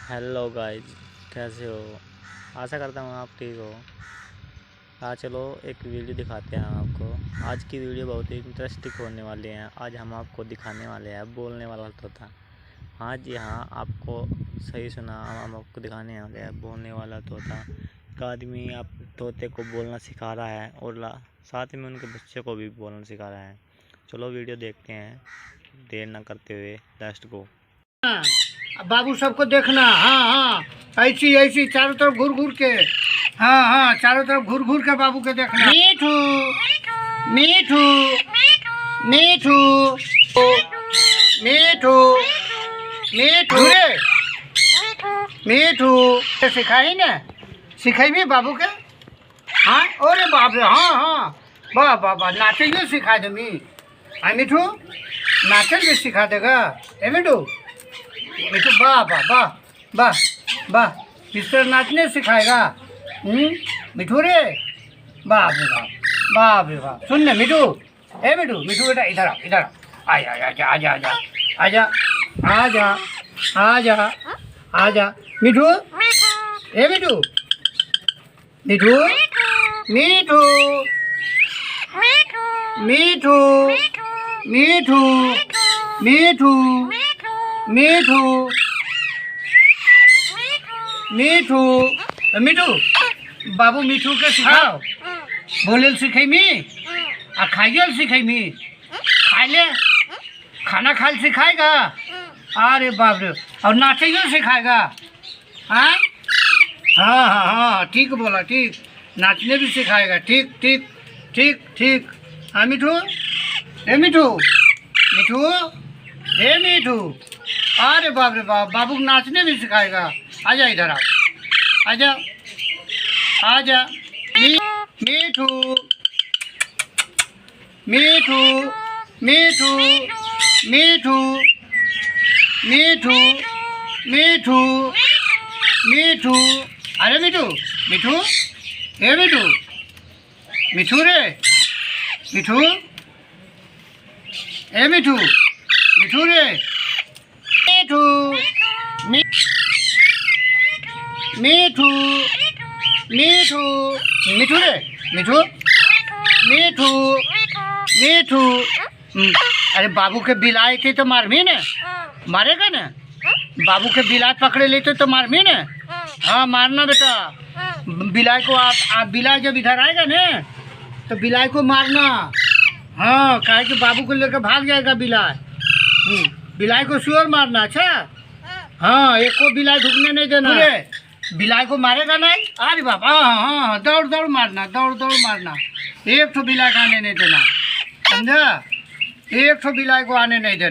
Hello guys, कैसे हो? आशा करता हूँ आप ठीक हो। आज चलो एक वीडियो दिखाते हैं आपको। आज की वीडियो बहुत ही इंटरेस्टिंग होने वाली है। आज हम आपको दिखाने वाले हैं बोलने वाला तोता। हाँ जी हाँ, आपको सही सुना, हम आपको दिखाने वाले हैं बोलने वाला तोता। एक आदमी आप तोते को बोलना सिखा रहा है और साथ में उनके बच्चे को भी बोलना सिखा रहा है। चलो वीडियो देखते हैं, देर ना करते हुए। Let's go. बाबू सबको देखना। हाँ हाँ, ऐसी ऐसी चारों तरफ घूर घूर के। हाँ हाँ, चारों तरफ घूर घूर के बाबू के देखना। मीठू मीठू मीठू मीठू मीठू रे मीठू सिखाई ना, सिखाई भी बाबू के। हाँ अरे बाप रे, हाँ हाँ, वाह वाह वाह, नाचे भी सिखा दे मी। हाँ मीठू, नाचल भी सिखा देगा ए मीठू। मीठू वाह वाह वाह वाह वाह, मिस्टर नाचने सिखाएगा। मिठू रे, वाह रे वाह, वाह रे वाह। सुन ना मिठू, ए मिठू, मिठू बेटा इधर आ, इधर आ जा, आजा आजा आजा आजा आजा आजा मिठू, ए मिठू मिठू मिठू मिठू मिठू मिठू मीठू मीठू मीठू, बाबू मीठू के सिखाओ। बोले सिखाई मी आ खाइए सिखाई मी। खाई ले, खाना खाए सिखाएगा। अरे बाप रे, और नाचेगा सिखाएगा। हाँ हाँ हाँ हाँ, ठीक बोला, ठीक। नाचने भी सिखाएगा। ठीक ठीक ठीक ठीक। हाँ मीठू, ए मीठू मीठू, ए मीठू, अरे बाप रे बाप, बाबू नाचने भी सिखाएगा। आजा इधर आ, आजा आजा मीठू मीठू मीठू मीठू मीठू मीठू मीठू, अरे मीठू मीठू, ए मीठू मीठू रे मीठू, ए मीठू मीठू रे मीठू मीठू मीठू मीठू रे मीठू मीठू मीठू। अरे बाबू के बिलाई थे तो मार भी ना, मारेगा ना। बाबू के बिलाई पकड़े लेते तो मार भी ना। हाँ मारना बेटा, बिलाई को आप बिलाई जब इधर आएगा ना तो बिलाई को मारना। हाँ, काहे कि बाबू को लेकर भाग जाएगा बिलाई। बिलाई को श्योर मारना। अच्छा हाँ, एक को बिलाई ढुकने नहीं देना। बिलाई को मारेगा नहीं। अरे बाबा, हाँ हाँ हाँ, दौड़ दौड़ मारना, दौड़ दौड़ मारना। एक तो बिलाई को आने नहीं देना, समझा? एक तो बिलाई को आने नहीं देना।